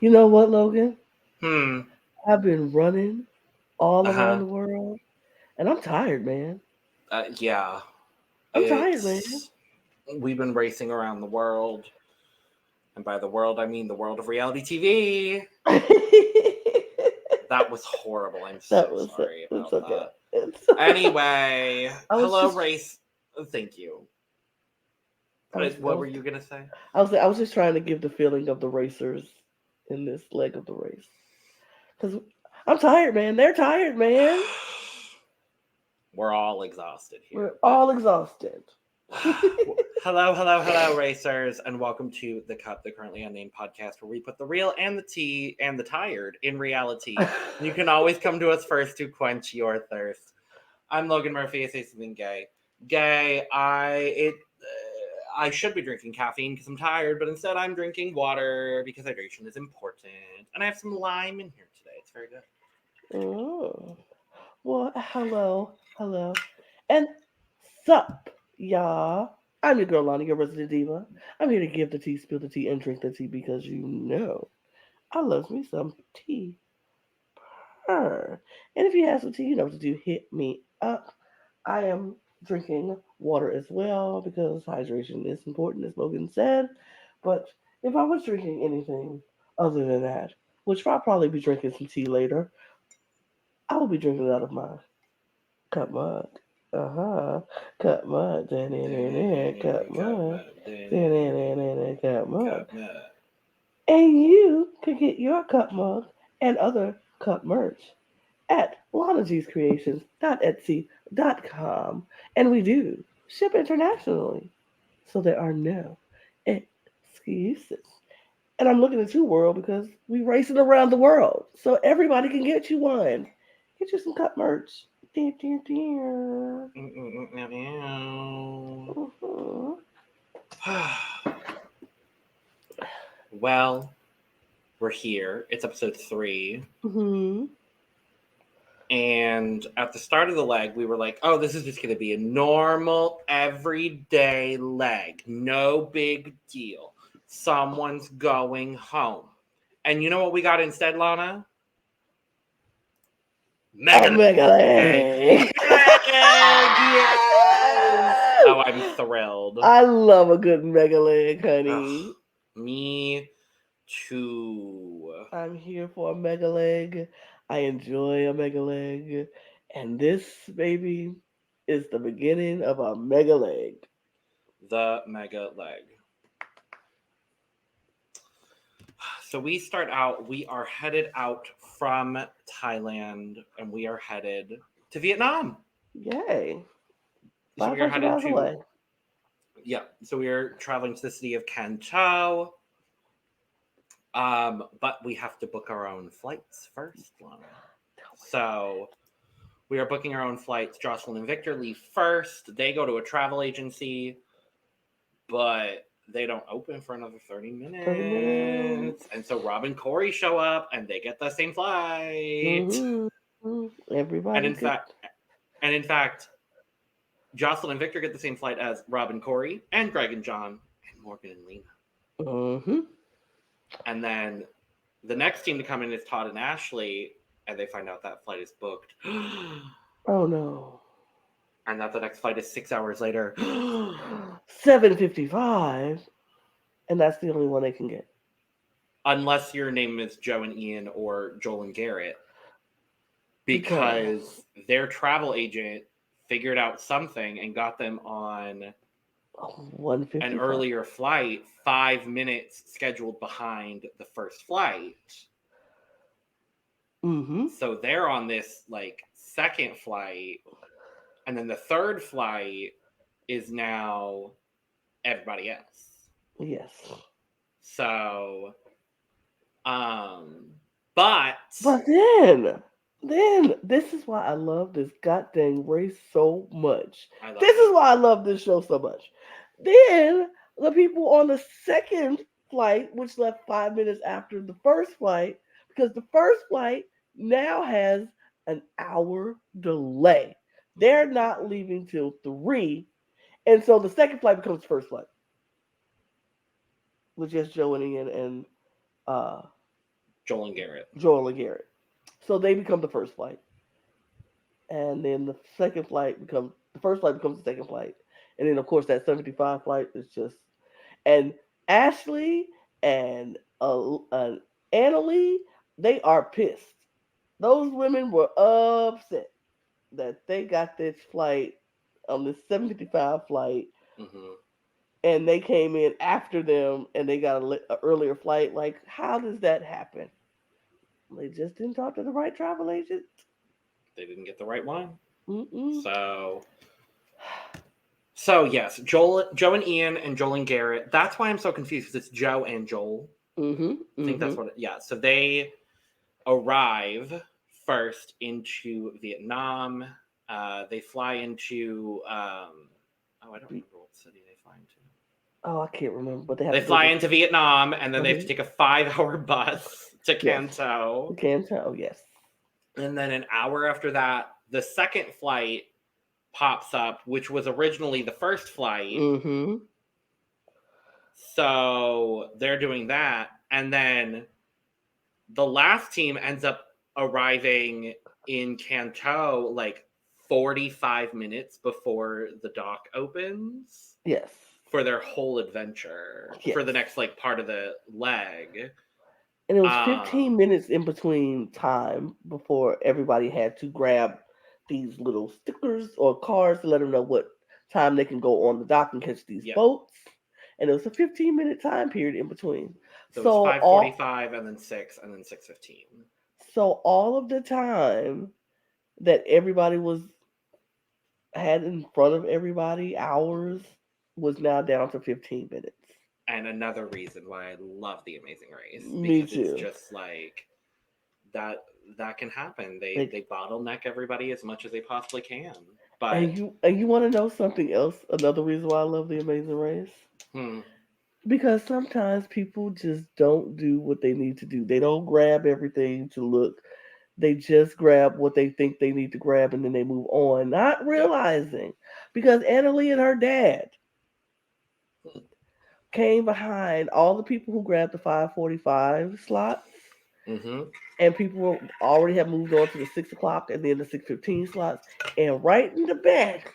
You know what, Logan? Hmm. I've been running all around Uh-huh. the world, and I'm tired, man. Yeah. I'm tired, man. It's we've been racing around the world, and by the world I mean the world of reality TV. That was horrible. I'm That so was it. sorry It's about okay. that. It's. Anyway, I was hello, just. race. Thank you. I was. I What were was. you gonna say? I was just trying to give the feeling of the racers in this leg of the race. Because I'm tired, man. They're tired, man. We're all exhausted here, We're but all exhausted. hello, racers, and welcome to the Cup, the Currently Unnamed Podcast, where we put the real and the tea and the tired in reality. You can always come to us first to quench your thirst. I'm Logan Murphy. I say something gay. Gay. I should be drinking caffeine because I'm tired, but instead I'm drinking water because hydration is important. And I have some lime in here today. It's very good. Oh. Well, hello. And sup, y'all. I'm your girl, Lana, your resident diva. I'm here to give the tea, spill the tea, and drink the tea because you know I love me some tea. Purr. And if you have some tea, you know what to do. Hit me up. I am drinking water as well because hydration is important, as Logan said. But if I was drinking anything other than that, which I'll probably be drinking some tea later, I will be drinking out of my cup mug. Uh-huh. Cup mug. Cup mug. Cup mug. And you can get your cup mug and other cup merch at lanagcreations.etsy.com. And we do ship internationally. So there are no excuses. And I'm looking at you, world, because we racing around the world. So everybody can get you one. Get you some cup merch. Dear, dear, dear. Mhm. Well, we're here. It's episode 3. Mhm. And at the start of the leg, we were like, oh, this is just going to be a normal, everyday leg. No big deal. Someone's going home. And you know what we got instead, Lana? A Mega mega leg. leg. Mega leg, yes. Oh, I'm thrilled. I love a good mega leg, Ugh, honey. me too. I'm here for a mega leg. I enjoy a mega leg. And this, baby, is the beginning of a mega leg. The mega leg. So we are headed out from Thailand and we are headed to Vietnam. Yay. So we are 500 headed miles to, away. yeah, so we are traveling to the city of Can Chau. But we have to book our own flights first, Lana. So we are booking our own flights. Jocelyn and Victor leave first. They go to a travel agency, but they don't open for another 30 30 minutes. minutes. And so Rob and Corey show up and they get the same flight. Mm-hmm. And Everybody in get. fact, and in fact, Jocelyn and Victor get the same flight as Rob and Corey and Greg and John and Morgan and Lena. Mm-hmm. And then the next team to come in is Todd and Ashley, and they find out that flight is booked. Oh no. And that the next flight is 6 hours later. 7:55, and that's the only one they can get. Unless your name is Joe and Ian or Joel and Garrett, Because because their travel agent figured out something and got them on an 1:55. earlier flight 5 minutes scheduled behind the first flight. Mm-hmm. So they're on this like second flight, and then the third flight is now everybody else. Yes. So, um, but But then this is why I love this goddamn race so much. I love This is it. why I love this show so much. Then the people on the second flight, which left 5 minutes after the first flight, because the first flight now has an hour delay. They're not leaving till 3. And so the second flight becomes the first flight, with just Joe and Ian and uh Joel and Garrett. Joel and Garrett. So they become the first flight. And then the first flight becomes the second flight. And then, of course, that 75 flight is just, and Ashley and Annalie, they are pissed. Those women were upset that they got this flight on this 755 flight, Mm-hmm. and they came in after them and they got an earlier flight. Like, how does that happen? They just didn't talk to the right travel agent. They didn't get the right one. Mm-mm. So yes, Joe and Ian and Joel and Garrett. That's why I'm so confused because it's Joe and Joel. Mm-hmm. I think that's what. So they arrive first into Vietnam. They fly into. I don't remember what city they fly into. Oh, I can't remember, but they fly into Vietnam, and then they have to take a 5-hour bus to Canto. Canto, yes. And then an hour after that, the second flight pops up, which was originally the first flight. Mm-hmm. So they're doing that, and then the last team ends up arriving in Canto like 45 minutes before the dock opens. Yes. For their whole adventure. Yes. For the next like part of the leg. And it was 15 minutes in between time before everybody had to grab these little stickers or cards to let them know what time they can go on the dock and catch these boats. And it was a 15-minute time period in between. So it was 5:45 and then 6 and then 6:15. So all of the time that everybody had in front of everybody, hours, was now down to 15 minutes. And another reason why I love The Amazing Race. Me too. It's just like that can happen. They bottleneck everybody as much as they possibly can. But and you want to know something else? Another reason why I love The Amazing Race? Because sometimes people just don't do what they need to do. They don't grab everything to look. They just grab what they think they need to grab and then they move on, not realizing. Because Annalie and her dad came behind all the people who grabbed the 5:45 slots. Mm-hmm. And people already have moved on to the 6 o'clock and then the 6:15 slots. And right in the back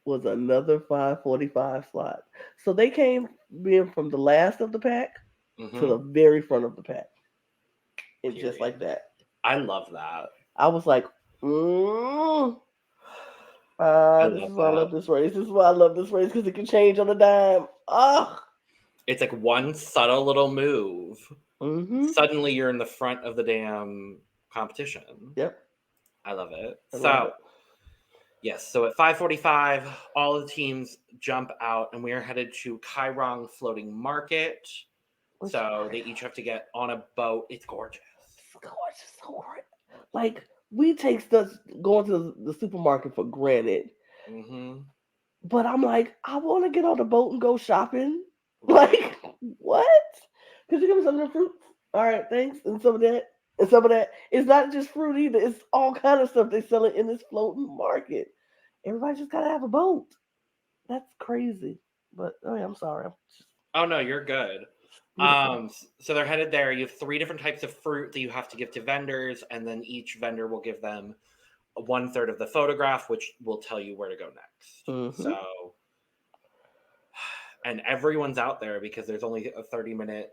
was another 5:45 slot. So they came in from the last of the pack to the very front of the pack. And just like that. I love that. I was like, this is why I love this race. This is why I love this race, because it can change on a dime. It's like one subtle little move. Mm-hmm. Suddenly you're in the front of the damn competition. Yep. I love it. Yes, so at 5:45, all of the teams jump out, and we are headed to Kairong Floating Market. So they each have to get on a boat. It's gorgeous. It's gorgeous. So great. Like, we take stuff going to the supermarket for granted. Mm-hmm. But I'm like, I want to get on the boat and go shopping. Right. Like, what? Could you give me some of the fruits? All right, thanks. And some of that. And some of that. It's not just fruit either. It's all kind of stuff they sell it in this floating market. Everybody just got to have a boat. That's crazy. But, I'm sorry. Oh, no, you're good. So they're headed there. You have 3 different types of fruit that you have to give to vendors, and then each vendor will give them 1/3 of the photograph, which will tell you where to go next. Mm-hmm. So, and everyone's out there because there's only a 30-minute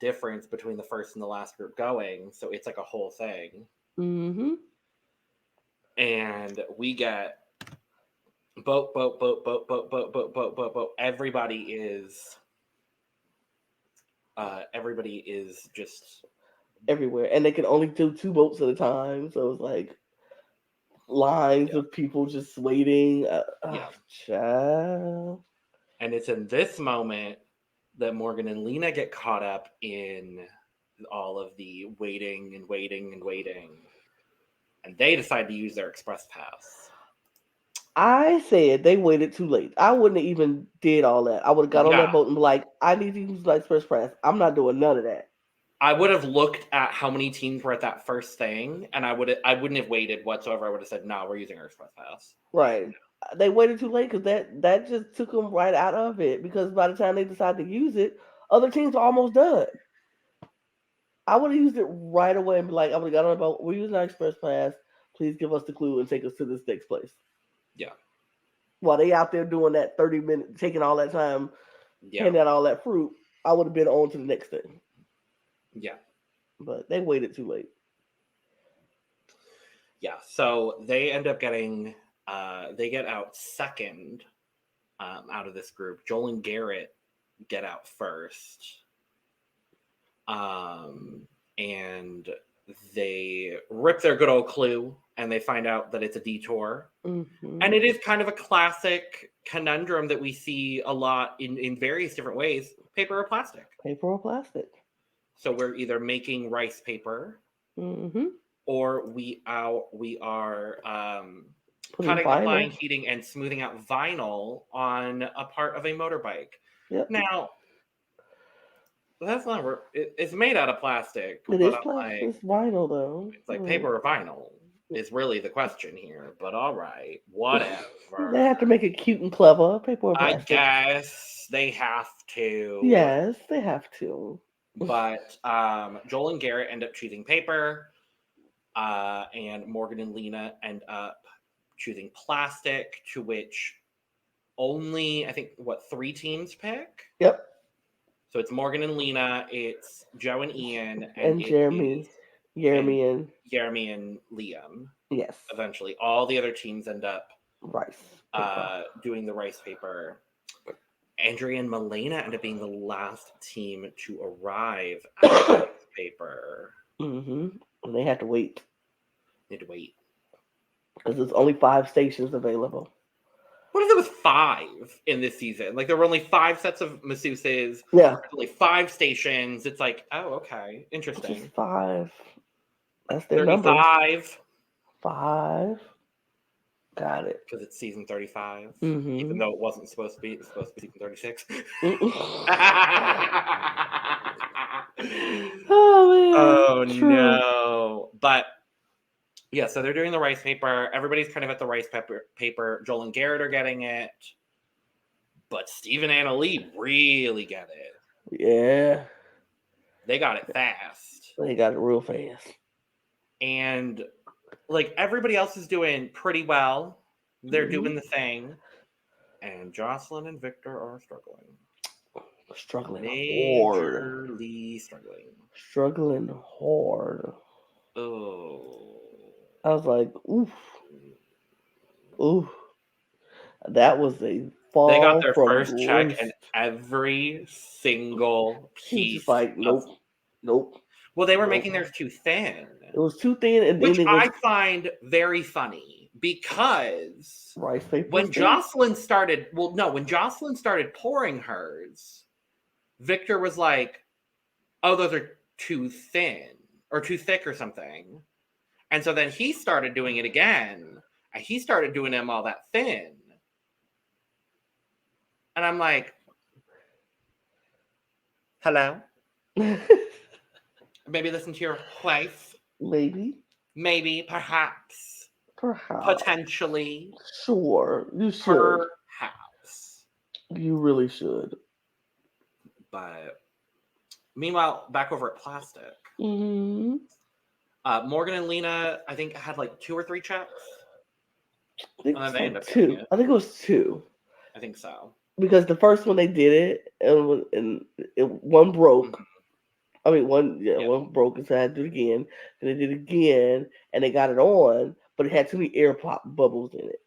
difference between the first and the last group going, so it's like a whole thing. Mm-hmm. And we get boat. Everybody is just everywhere, and they can only do 2 boats at a time. So it's like lines of people just waiting. Child. And it's in this moment that Morgan and Lena get caught up in all of the waiting, and they decide to use their express pass. I said they waited too late. I wouldn't have even did all that. I would have got on that boat and be like, I need to use my express pass. I'm not doing none of that. I would have looked at how many teams were at that first thing, and I wouldn't have waited whatsoever. I would have said, no, we're using our express pass. Right. They waited too late because that just took them right out of it, because by the time they decided to use it, other teams are almost done. I would have used it right away and be like, I would have got on about, we're using our express pass. Please give us the clue and take us to this next place. Yeah. While they out there doing that 30 minute, taking all that time, Yeah. handing out all that fruit, I would have been on to the next thing. Yeah. But they waited too late. Yeah. So they end up getting, they get out second out of this group. Joel and Garrett get out first. And they rip their good old clue and they find out that it's a detour. Mm-hmm. And it is kind of a classic conundrum that we see a lot in various different ways, paper or plastic. Paper or plastic. So we're either making rice paper Mm-hmm. or we are cutting, vinyl. applying heating, and smoothing out vinyl on a part of a motorbike. Yep. Now, that's not. It's made out of plastic. It but is I'm plastic. like, It's vinyl though. it's like paper or vinyl is really the question here. But all right, whatever. They have to make it cute and clever. Paper or I plastic. guess they have to. Yes, they have to. But Joel and Garrett end up choosing paper, and Morgan and Lena end up choosing plastic, to which only, I think, 3 teams pick? Yep. So it's Morgan and Lena, it's Joe and Ian, and Jeremy. Jeremy and Liam. Yes. Eventually, all the other teams end up rice doing the rice paper. Andrea and Milena end up being the last team to arrive at the rice paper. Mm-hmm. And they had to wait. They had to wait. Because there's only 5 stations available. What if there was 5 in this season? Like, there were only 5 sets of masseuses. Yeah. Only 5 stations. It's like, oh, okay. Interesting. Just 5. That's their 35. number. 5. Got it. Because it's season 35. Mm-hmm. Even though it wasn't supposed to be. It was supposed to be season 36. Oh, man. Oh, True. no. But, yeah, so they're doing the rice paper. Everybody's kind of at the rice paper. Joel and Garrett are getting it. But Steve and Anna Lee really get it. Yeah. They got it fast. They got it real fast. And, like, everybody else is doing pretty well. They're doing the thing. And Jocelyn and Victor are struggling. Majorly struggling. Struggling hard. Oh. I was like, oof. Oof. That was a fall. They got their from first grace. check and every single piece. Just like, nope. Well, they were making theirs too thin. It was too thin, and which then it was I find very funny because rice paper. When Jocelyn started pouring hers, Victor was like, "Oh, those are too thin or too thick or something," and so then he started doing it again, and he started doing them all that thin, and I'm like, "Hello." Maybe listen to your wife. Maybe, perhaps. Potentially. Sure, you should. Perhaps. You really should. But meanwhile, back over at Plastic. Mm-hmm. Morgan and Lena, I think, had like 2 or 3 checks. I think it was 2. I think it was 2. I think so. Because the first one they did it, and one broke. Mm-hmm. I mean, one broke, so I had to do it again. And they did it again, and they got it on, but it had too many air pop bubbles in it.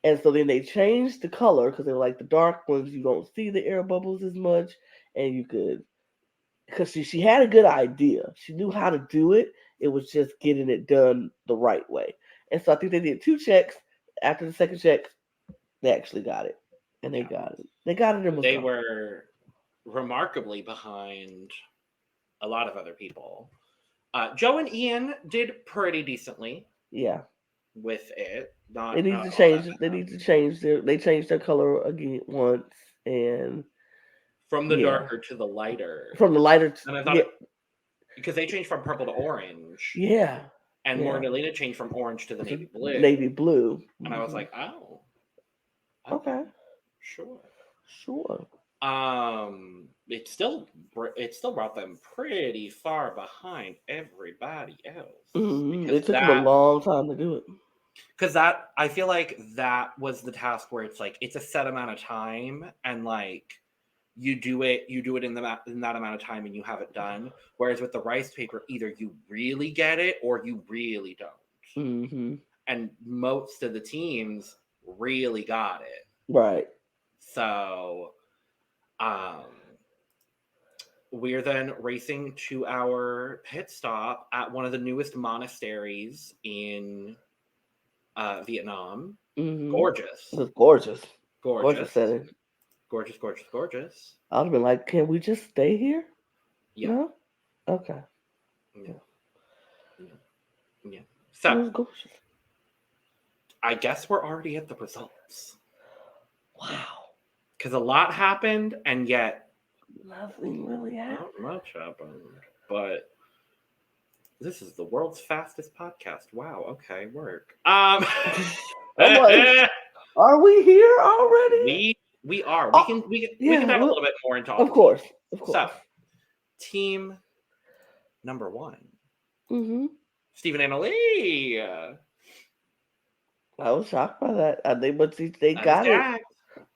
And so then they changed the color, because they were like, the dark ones, you don't see the air bubbles as much, and you could, because she had a good idea. She knew how to do it. It was just getting it done the right way. And so I think they did 2 checks. After the second check, they actually got it. And they got it. They got it. They were remarkably behind a lot of other people. Joe and Ian did pretty decently. Yeah. With it. They need to change. They need to change their. They changed their color again once, and from the darker to the lighter. From the lighter to. And I thought because they changed from purple to orange. Yeah. And Morgan and Lena changed from orange to the navy blue. Navy blue. And I was like, oh. Okay. Sure. It still brought them pretty far behind everybody else It took them a long time to do it. because that I feel like that was the task where it's like it's a set amount of time and like you do it in that amount of time and you have it done. Whereas with the rice paper, either you really get it or you really don't. Mm-hmm. And most of the teams really got it. Right. So, we're then racing to our pit stop at one of the newest monasteries in Vietnam. Mm-hmm. Gorgeous. It was gorgeous. Gorgeous. Gorgeous setting. Gorgeous, gorgeous, gorgeous. I would have been like, can we just stay here? Yeah. No? Okay. Yeah. Yeah. Yeah. It So, was gorgeous. I guess we're already at the results. Wow. Because a lot happened, and yet Nothing really happened. not much happened. But this is the world's fastest podcast. Wow. Okay. Work. I'm like, are we here already? We are. Oh, We can dive a little bit more into all Of course. teams. Of course. So, team number 1. Mm-hmm. Stephen and Ali. I was shocked by that. They got it.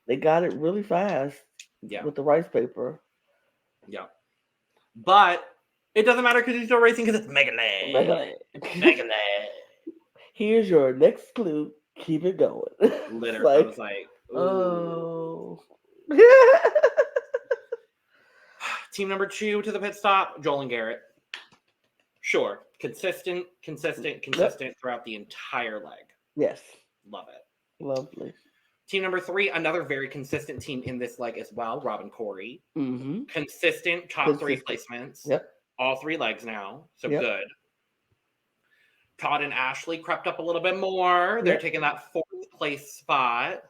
They got it really fast. Yeah. With the rice paper. Yeah. But it doesn't matter because he's still racing because it's Megaland. Megaland. Here's your next clue. Keep it going. Literally, I was like, ooh. Oh. Team number 2 to the pit stop, Joel and Garrett. Sure. Consistent throughout the entire leg. Yes. Love it. Lovely. Team number 3, another very consistent team in this leg as well, Rob and Corey. Mm-hmm. Consistent top 3 placements. Yep. All 3 legs now. So Yep. good. Todd and Ashley crept up a little bit more. They're taking that 4th place spot.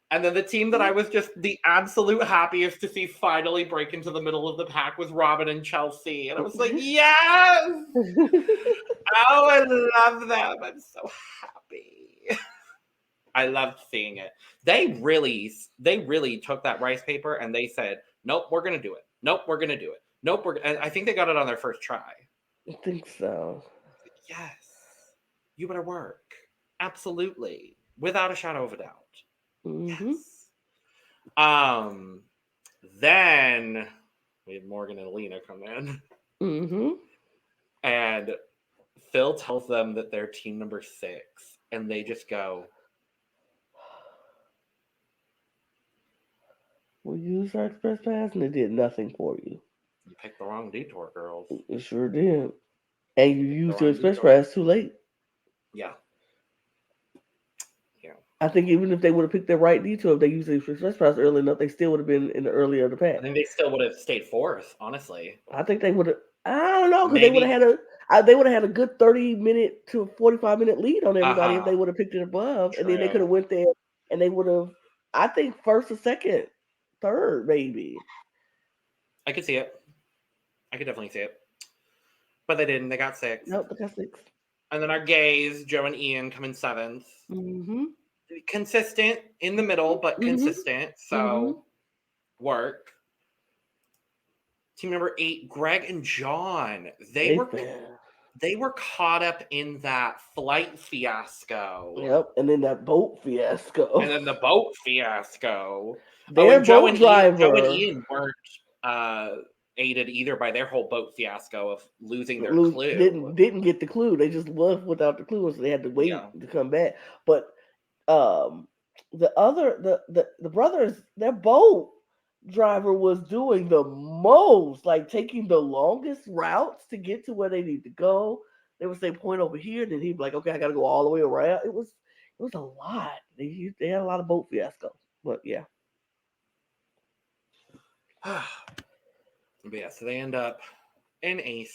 And then the team that I was just the absolute happiest to see finally break into the middle of the pack was Robin and Chelsea. And I was like, yes! Oh, I love them. I'm so happy. I loved seeing it. They really took that rice paper and they said, nope, we're going to do it. Nope, we're going to do it. Nope, and I think they got it on their first try. I think so. Yes. You better work. Absolutely. Without a shadow of a doubt. Mm-hmm. Yes. Then we had Morgan and Lena come in. Mm-hmm. And Phil tells them that they're team number 6. And they just go, we used our express pass and it did nothing for you. You picked the wrong detour, girls. It sure did. And you used your express pass too late. Yeah. I think even if they would have picked the right detour, if they used the express pass early enough, they still would have been in the earlier of the pack. I think they still would have stayed 4th, honestly. I think they would have. I don't know, because they would have had a good 30-minute to 45-minute lead on everybody if they would have picked it above, and then they could have went there and they would have. I think 1st or 2nd, 3rd, maybe. I could see it. I could definitely see it, but they didn't. They got 6th. Nope, they got 6th. And then our gays, Joe and Ian, come in 7th. Mm-hmm. Consistent in the middle, but consistent. So work. Team number 8, Greg and John. They were caught up in that flight fiasco. Yep, and then that boat fiasco. And then the boat fiasco. Their boat driver. Joe and Ian weren't aided either by their whole boat fiasco of losing their clue. Didn't get the clue. They just left without the clue, so they had to wait to come back. But the brothers, their boat driver was doing the most, like taking the longest routes to get to where they need to go. They would say point over here, and then he'd be like, okay, I gotta go all the way around. It was a lot. They had a lot of boat fiasco. But yeah. But yeah, so they end up in 8th.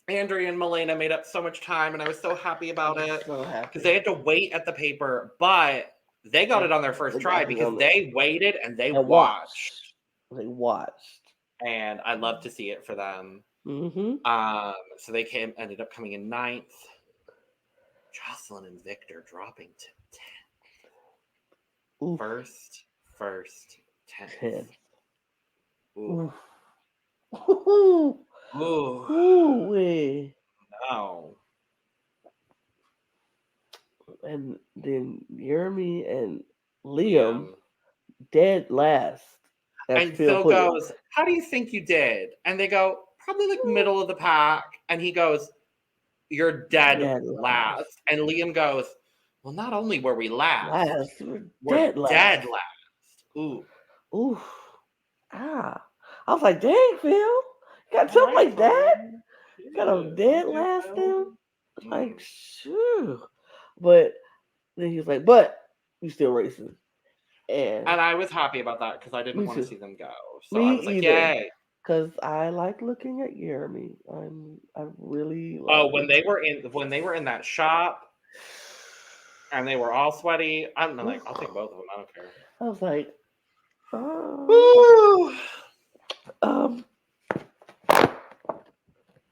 Andrea and Milena made up so much time, and I was so happy about it. So happy. Because they had to wait at the paper, but they got it on their first try because they waited and they watched. They watched. And I love to see it for them. Mm-hmm. So they ended up coming in 9th. Jocelyn and Victor dropping to 10th. First 10th. 10th. Ooh. Ooh. Ooh. Ooh. No. And then Jeremy and Liam Liam. dead last. As And Phil Phil put it. goes, "How do you think you did?" And they go, "Probably like middle of the pack." And he goes, "You're dead Dead last. last." And Liam goes, "Well, not only were we last, Last. We're we're dead dead last. last." Ooh. Ooh. Ah. I was like, dang, Phil. You got All something right, like that? Phil. Got a Yeah. dead Okay, last Phil. them? Like, sure. But then he was like, but you still racing. And And I was happy about that because I didn't me want to too. see them go. So Me I was like, either. "Yay!" Because I like looking at Jeremy. I really Oh, like when looking. they were in that shop and they were all sweaty, I'm like, "I'll take both of them. I don't care." I was like, oh. Woo! Um,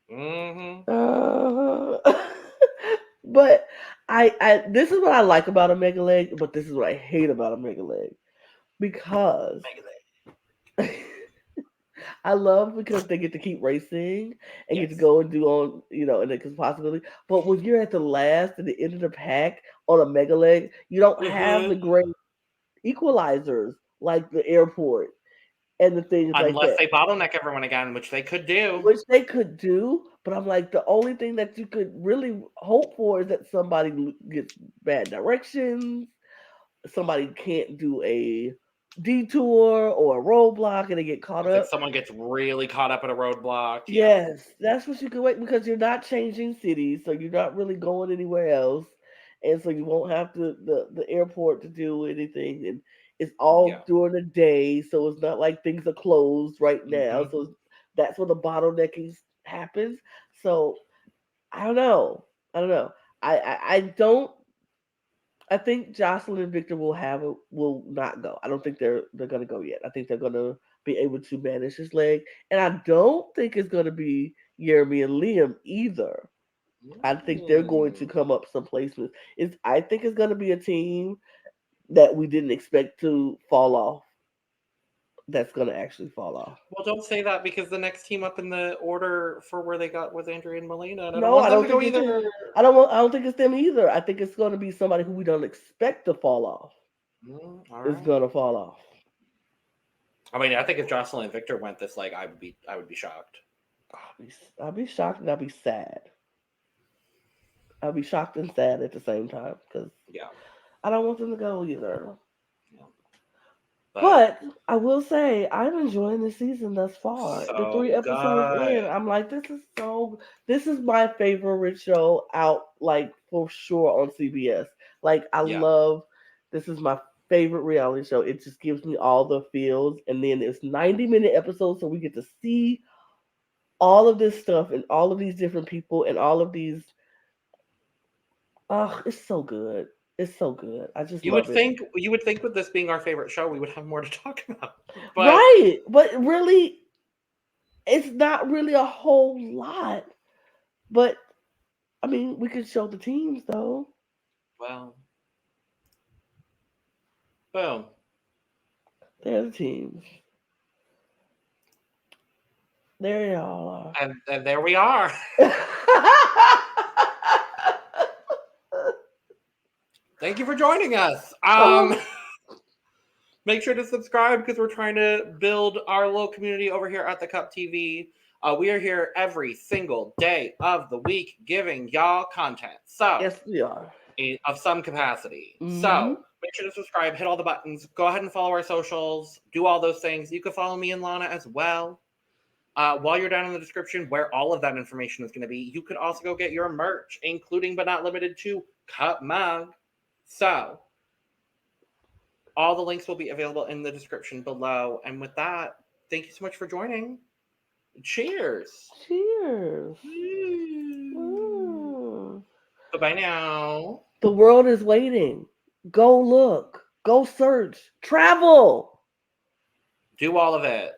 Mm-hmm. but I this is what I like about a mega leg, but this is what I hate about a mega leg because I love because they get to keep racing and get to Yes. go and do on and it's a possibility. But when you're at the last and the end of the pack on a mega leg, you don't have Mm-hmm. the great equalizers like the airport and the things like Unless that. they bottleneck everyone again, which they could do. Which they could do, but I'm like, the only thing that you could really hope for is that somebody gets bad directions, somebody can't do a detour or a roadblock and they get caught It's like up. someone gets really caught up at a roadblock. Yeah. Yes, that's what you could wait because you're not changing cities, so you're not really going anywhere else, and so you won't have the airport to do anything, and it's Yeah. all during the day, so it's not like things are closed right now. Mm-hmm. So that's where the bottlenecking happens. So I don't know. I don't know. I don't. I think Jocelyn and Victor will not go. I don't think they're gonna go yet. I think they're gonna be able to manage his leg, and I don't think it's gonna be Jeremy and Liam either. I think they're going to Mm. come up some placements. I think it's gonna be a team that we didn't expect to fall off. That's gonna actually fall off. Well, don't say that because the next team up in the order for where they got was Andrea and Melina, and I don't No, want I them don't to go think it's. either. I don't think it's them either. I think it's gonna be somebody who we don't expect to fall off. All Is right. gonna fall off. I mean, I think if Jocelyn and Victor went this leg, I would be shocked. I'll be shocked and I'll be sad. I'll be shocked and sad at the same time because Yeah. I don't want them to go either. Yeah. But But I will say I'm enjoying the season thus far. The so 3 episodes good. in, I'm like, this is my favorite show out, like for sure on CBS. Like I Yeah. love this is my favorite reality show. It just gives me all the feels, and then it's 90-minute episodes, so we get to see all of this stuff and all of these different people and all of these. Oh, it's so good. It's so good. I just love it. You would think with this being our favorite show, we would have more to talk about. But Right. But really, it's not really a whole lot. But I mean, we could show the teams though. well, boom. They're the teams. There y'all And there we are. are. Thank you for joining us. Oh, Make sure to subscribe because we're trying to build our little community over here at the Cup TV. We are here every single day of the week giving y'all content. So, yes, we are. of some capacity. Mm-hmm. So, make sure to subscribe, hit all the buttons, go ahead and follow our socials, do all those things. You can follow me and Lana as well. While you're down in the description, where all of that information is going to be, you could also go get your merch, including but not limited to Cup Mug. So, all the links will be available in the description below. And with that, thank you so much for joining. Cheers. Cheers. Mm. Mm. Bye-bye now. The world is waiting. Go look. Go search. Travel. Do all of it.